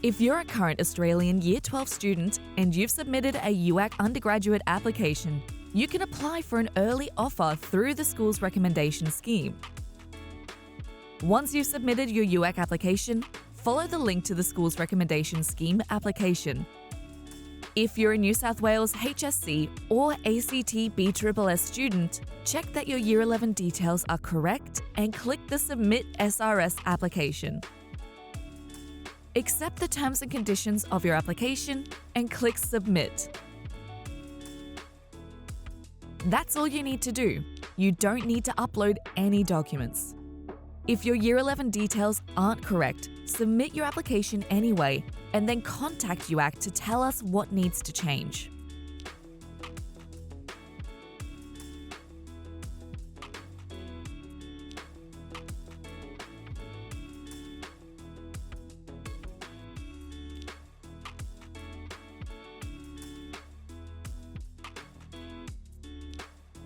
If you're a current Australian Year 12 student and you've submitted a UAC undergraduate application, you can apply for an early offer through the school's recommendation scheme. Once you've submitted your UAC application, follow the link to the school's recommendation scheme application. If you're a New South Wales HSC or ACT BSSS student, check that your Year 11 details are correct and click the Submit SRS application. Accept the terms and conditions of your application and click Submit. That's all you need to do. You don't need to upload any documents. If your Year 11 details aren't correct, submit your application anyway and then contact UAC to tell us what needs to change.